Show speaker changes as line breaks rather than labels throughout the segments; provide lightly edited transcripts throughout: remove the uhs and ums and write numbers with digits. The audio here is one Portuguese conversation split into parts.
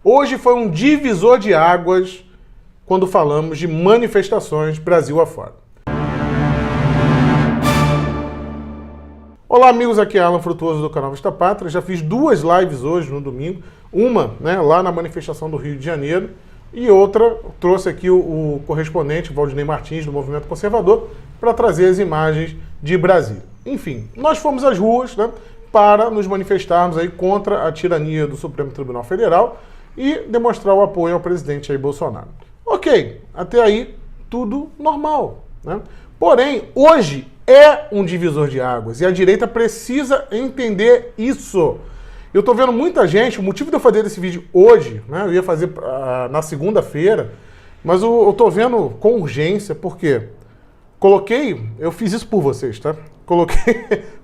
Hoje foi um divisor de águas quando falamos de manifestações Brasil afora. Olá amigos, aqui é Alan Frutuoso do canal Vista Pátria. Já fiz 2 lives hoje no domingo, uma lá na manifestação do Rio de Janeiro e outra trouxe aqui o correspondente Valdinei Martins do Movimento Conservador para trazer as imagens de Brasília. Enfim, nós fomos às ruas para nos manifestarmos aí contra a tirania do Supremo Tribunal Federal e demonstrar o apoio ao presidente Jair Bolsonaro. Ok, até aí tudo normal, Porém, hoje é um divisor de águas e a direita precisa entender isso. Eu tô vendo muita gente, o motivo de eu fazer esse vídeo hoje, eu ia fazer na segunda-feira, mas eu tô vendo com urgência, porque eu fiz isso por vocês, tá?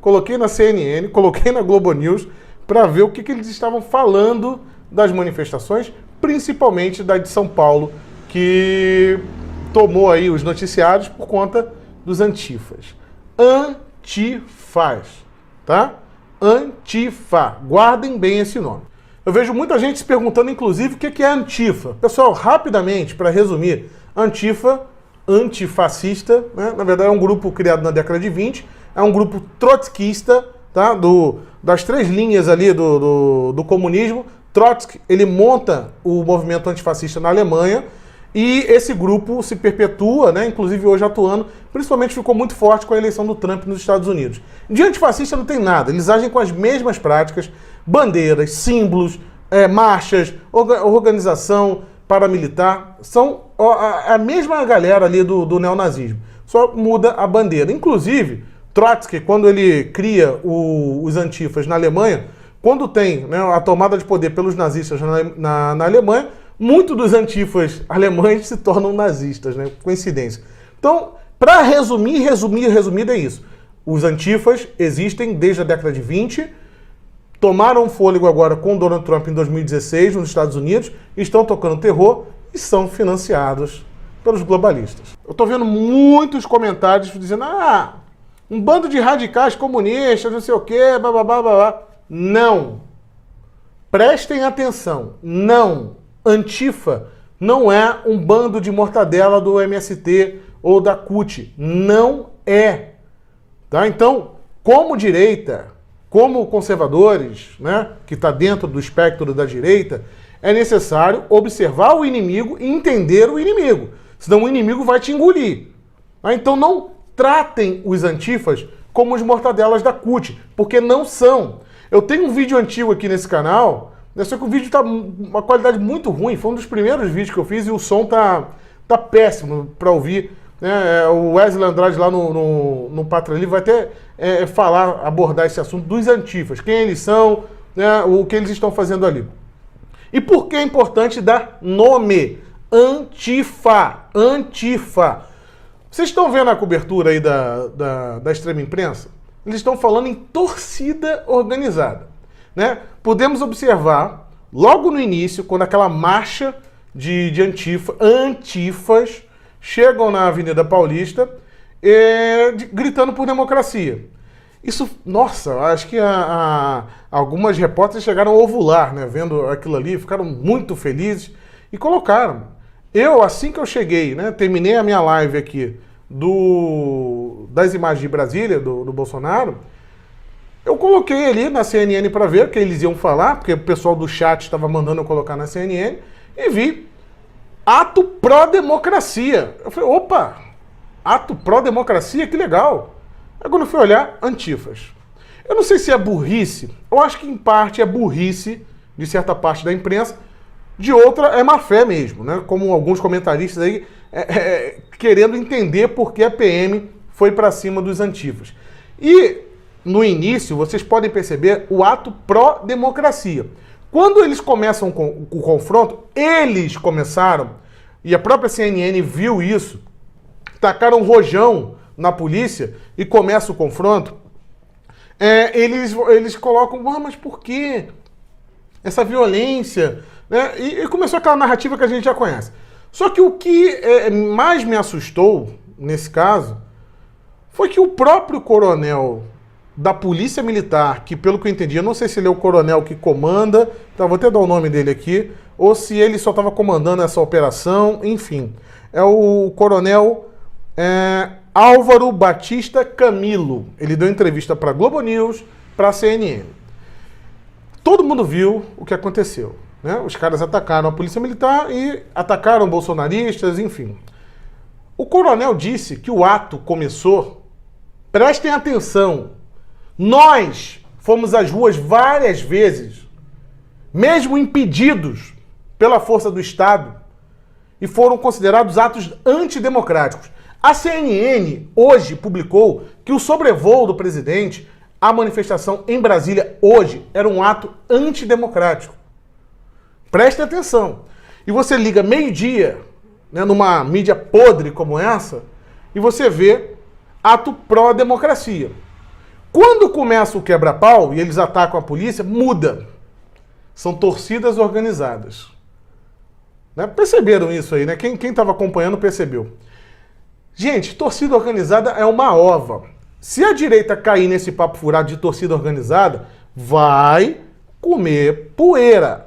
Coloquei na CNN, coloquei na Globo News para ver o que eles estavam falando das manifestações, principalmente da de São Paulo, que tomou aí os noticiários por conta dos antifas. Antifas, tá? Antifa. Guardem bem esse nome. Eu vejo muita gente se perguntando, inclusive, o que é antifa. Pessoal, rapidamente, para resumir, antifa, antifascista, na verdade é um grupo criado na década de 20, é um grupo trotskista, tá? Das 3 linhas ali do comunismo. Trotsky, ele monta o movimento antifascista na Alemanha e esse grupo se perpetua, inclusive hoje atuando, principalmente ficou muito forte com a eleição do Trump nos Estados Unidos. De antifascista não tem nada, eles agem com as mesmas práticas, bandeiras, símbolos, marchas, organização paramilitar, são a mesma galera ali do neonazismo, só muda a bandeira. Inclusive, Trotsky, quando ele cria os antifas na Alemanha, quando tem a tomada de poder pelos nazistas na Alemanha, muitos dos antifas alemães se tornam nazistas, Coincidência. Então, para resumir é isso. Os antifas existem desde a década de 20, tomaram fôlego agora com Donald Trump em 2016 nos Estados Unidos, estão tocando terror e são financiados pelos globalistas. Eu estou vendo muitos comentários dizendo um bando de radicais comunistas, não sei o quê, blá. Não. Prestem atenção. Não. Antifa não é um bando de mortadela do MST ou da CUT. Não é. Tá? Então, como direita, como conservadores, que está dentro do espectro da direita, é necessário observar o inimigo e entender o inimigo. Senão o inimigo vai te engolir. Então não tratem os antifas como os mortadelas da CUT, porque não são. Eu tenho um vídeo antigo aqui nesse canal, só que o vídeo está uma qualidade muito ruim. Foi um dos primeiros vídeos que eu fiz e o som tá péssimo para ouvir. O Wesley Andrade lá no Pátria Livre vai até abordar esse assunto dos antifas. Quem eles são, o que eles estão fazendo ali. E por que é importante dar nome? Antifa. Antifa. Vocês estão vendo a cobertura aí da extrema imprensa? Eles estão falando em torcida organizada. Podemos observar, logo no início, quando aquela marcha de antifas chegam na Avenida Paulista, gritando por democracia. Isso, nossa, acho que algumas repórteres chegaram a ovular, vendo aquilo ali, ficaram muito felizes e colocaram. Eu, assim que eu cheguei, terminei a minha live aqui das imagens de Brasília, do Bolsonaro, eu coloquei ali na CNN para ver o que eles iam falar, porque o pessoal do chat estava mandando eu colocar na CNN, e vi ato pró-democracia. Eu falei, opa, ato pró-democracia, que legal. Aí quando eu fui olhar, antifas. Eu não sei se é burrice, eu acho que em parte é burrice de certa parte da imprensa, de outra é má fé mesmo, como alguns comentaristas aí querendo entender por que a PM foi para cima dos antifas. E no início, vocês podem perceber o ato pró-democracia. Quando eles começam com o confronto, eles começaram, e a própria CNN viu isso, tacaram rojão na polícia e começa o confronto, eles colocam, mas por quê? Essa violência, e começou aquela narrativa que a gente já conhece. Só que o que mais me assustou, nesse caso, foi que o próprio coronel da Polícia Militar, que pelo que eu entendi, eu não sei se ele é o coronel que comanda, tá, vou até dar o nome dele aqui, ou se ele só estava comandando essa operação, enfim. É o coronel Álvaro Batista Camilo. Ele deu entrevista para a Globo News, para a CNN. Todo mundo viu o que aconteceu, né? Os caras atacaram a polícia militar e atacaram bolsonaristas, enfim. O coronel disse que o ato começou, prestem atenção, nós fomos às ruas várias vezes, mesmo impedidos pela força do Estado, e foram considerados atos antidemocráticos. A CNN hoje publicou que o sobrevoo do presidente, a manifestação em Brasília hoje, era um ato antidemocrático. Preste atenção. E você liga meio-dia, né, numa mídia podre como essa, e você vê ato pró-democracia. Quando começa o quebra-pau e eles atacam a polícia, muda. São torcidas organizadas. Né? Perceberam isso aí, né? Quem estava acompanhando percebeu. Gente, torcida organizada é uma ova. Se a direita cair nesse papo furado de torcida organizada, vai comer poeira.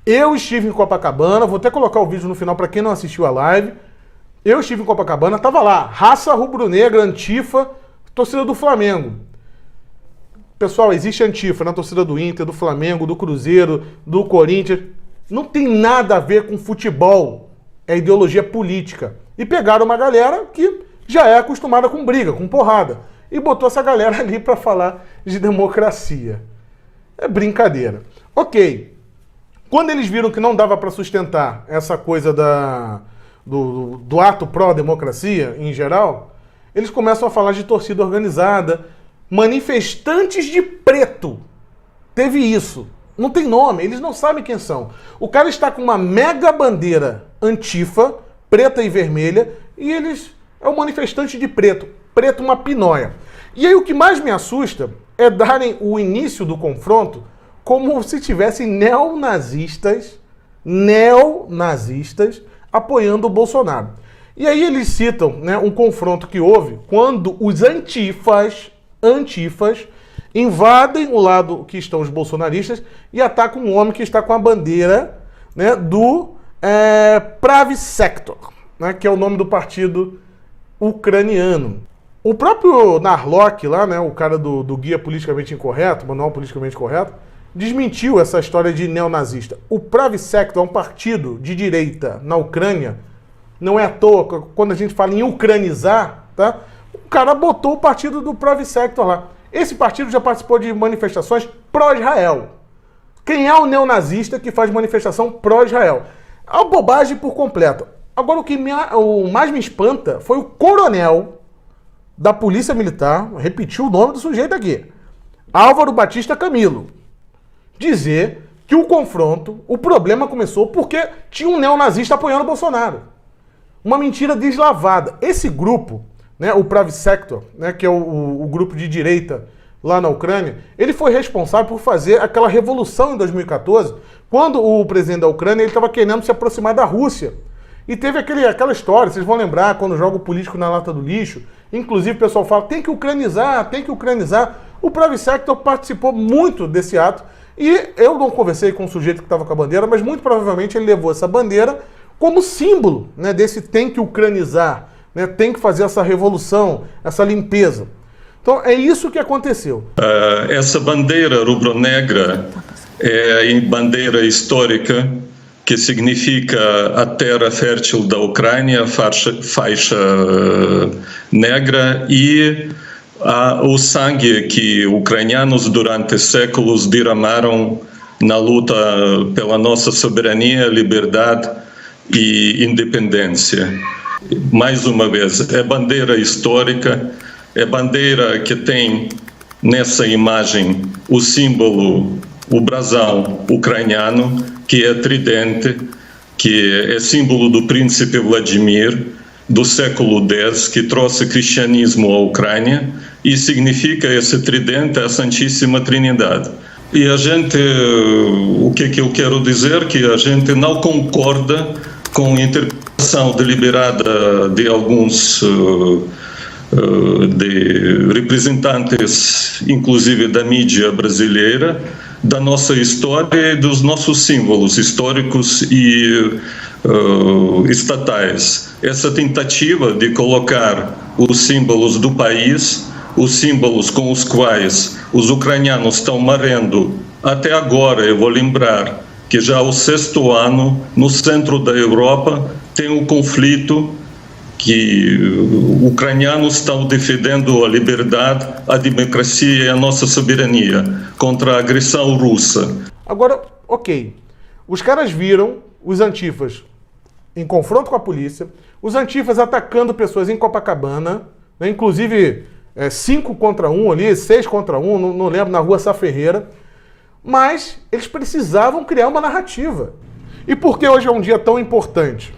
Eu estive em Copacabana, vou até colocar o vídeo no final para quem não assistiu a live. Eu estive em Copacabana, tava lá, raça rubro-negra, Antifa, torcida do Flamengo. Pessoal, existe Antifa na torcida do Inter, do Flamengo, do Cruzeiro, do Corinthians. Não tem nada a ver com futebol, é ideologia política. E pegaram uma galera que já é acostumada com briga, com porrada. E botou essa galera ali para falar de democracia. É brincadeira. Ok. Quando eles viram que não dava para sustentar essa coisa do ato pró-democracia em geral, eles começam a falar de torcida organizada, manifestantes de preto. Teve isso. Não tem nome, eles não sabem quem são. O cara está com uma mega bandeira Antifa, preta e vermelha, e eles é um manifestante de preto. Preto, uma pinóia. E aí o que mais me assusta é darem o início do confronto como se tivessem neonazistas apoiando o Bolsonaro. E aí eles citam, né, um confronto que houve quando os antifas invadem o lado que estão os bolsonaristas e atacam um homem que está com a bandeira, né, do Pravi Sector, né, que é o nome do partido ucraniano. O próprio Narlock lá, né, o cara do Guia Politicamente Incorreto, Manual Politicamente Correto, desmentiu essa história de neonazista. O Pravi Sector é um partido de direita na Ucrânia. Não é à toa, quando a gente fala em ucranizar, tá? O cara botou o partido do Pravi Sector lá. Esse partido já participou de manifestações pró-Israel. Quem é o neonazista que faz manifestação pró-Israel? É uma bobagem por completo. Agora, o mais me espanta foi o coronel da Polícia Militar, repetiu o nome do sujeito aqui, Álvaro Batista Camilo, dizer que o confronto, o problema começou porque tinha um neonazista apoiando o Bolsonaro. Uma mentira deslavada. Esse grupo, né, o Pravi Sector, né, que é o grupo de direita lá na Ucrânia, ele foi responsável por fazer aquela revolução em 2014, quando o presidente da Ucrânia estava querendo se aproximar da Rússia. E teve aquela história, vocês vão lembrar, quando joga o político na lata do lixo, inclusive o pessoal fala, tem que ucranizar. O Pravi Sector participou muito desse ato, e eu não conversei com o sujeito que estava com a bandeira, mas muito provavelmente ele levou essa bandeira como símbolo, né, desse tem que ucranizar, né, tem que fazer essa revolução, essa limpeza. Então é isso que aconteceu.
Essa bandeira rubro-negra é a bandeira histórica que significa a terra fértil da Ucrânia, faixa negra, e o sangue que ucranianos durante séculos derramaram na luta pela nossa soberania, liberdade e independência. Mais uma vez, é bandeira histórica, é bandeira que tem nessa imagem o símbolo, o brasão ucraniano, que é tridente, que é símbolo do príncipe Vladimir, do século X, que trouxe cristianismo à Ucrânia, e significa esse tridente a Santíssima Trindade. E a gente, o que é que eu quero dizer? Que a gente não concorda com a interpretação deliberada de alguns de representantes, inclusive da mídia brasileira, da nossa história e dos nossos símbolos históricos e estatais. Essa tentativa de colocar os símbolos do país, os símbolos com os quais os ucranianos estão morrendo até agora, eu vou lembrar que já o 6º ano, no centro da Europa, tem um conflito que ucranianos estão defendendo a liberdade, a democracia e a nossa soberania contra a agressão russa.
Agora, ok, os caras viram os antifas em confronto com a polícia, os antifas atacando pessoas em Copacabana, né, inclusive 5 contra 1 ali, 6 contra 1, não lembro, na rua Sá Ferreira, mas eles precisavam criar uma narrativa. E por que hoje é um dia tão importante?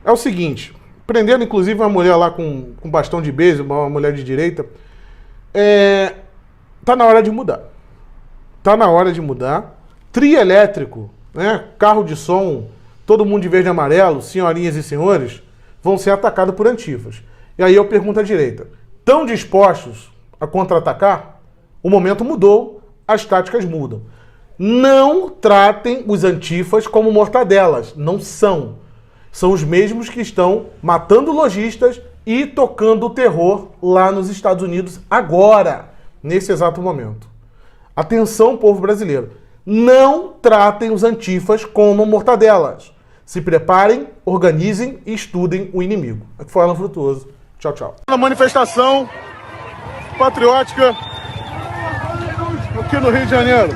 É o seguinte, prendendo inclusive uma mulher lá com bastão de beisebol, uma mulher de direita, tá na hora de mudar. Tá na hora de mudar. Trio elétrico, né, carro de som, todo mundo de verde e amarelo, senhorinhas e senhores, vão ser atacados por antifas. E aí eu pergunto à direita, estão dispostos a contra-atacar? O momento mudou, as táticas mudam. Não tratem os antifas como mortadelas, não são. São os mesmos que estão matando lojistas e tocando o terror lá nos Estados Unidos agora, nesse exato momento. Atenção, povo brasileiro. Não tratem os antifas como mortadelas. Se preparem, organizem e estudem o inimigo. Aqui foi Alan Frutuoso. Tchau, tchau.
A manifestação patriótica aqui no Rio de Janeiro.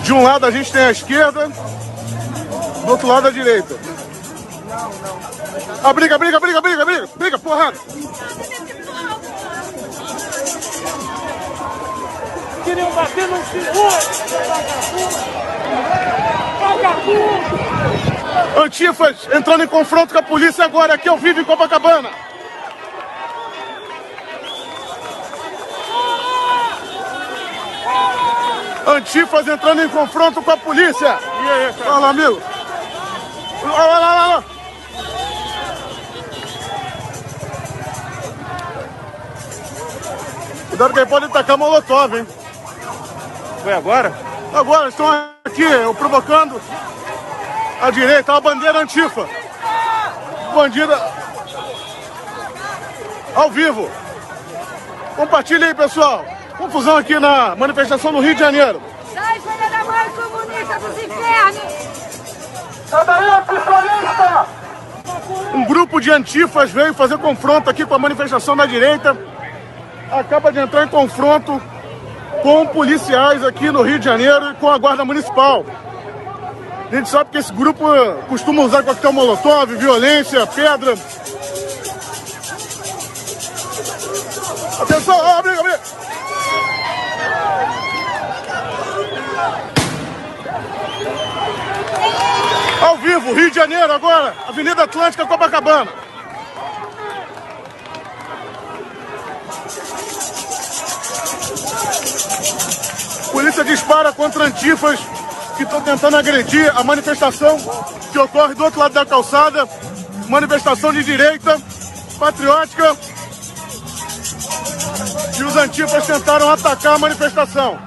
De um lado a gente tem a esquerda, do outro lado a direita. Ah, briga, porrada!
Queriam bater no senhor! Vagabundo!
Antifas entrando em confronto com a polícia agora, aqui ao vivo em Copacabana. Antifas entrando em confronto com a polícia. E aí, cara? Olha lá, amigo. Olha lá. Cuidado que aí pode tacar molotov, hein?
Foi agora?
Agora, estão aqui provocando a direita, a bandeira antifa. Bandida ao vivo. Compartilha aí, pessoal. Confusão aqui na manifestação no Rio de Janeiro.
Sai, filha da mãe comunista dos infernos!
Sai daí, pistolista!
Um grupo de antifas veio fazer confronto aqui com a manifestação da direita. Acaba de entrar em confronto com policiais aqui no Rio de Janeiro e com a Guarda Municipal. A gente sabe que esse grupo costuma usar coquetel molotov, violência, pedra. Atenção, abre! Ao vivo, Rio de Janeiro agora, Avenida Atlântica, Copacabana. Polícia dispara contra antifas que estão tentando agredir a manifestação que ocorre do outro lado da calçada. Manifestação de direita, patriótica. E os antifas tentaram atacar a manifestação.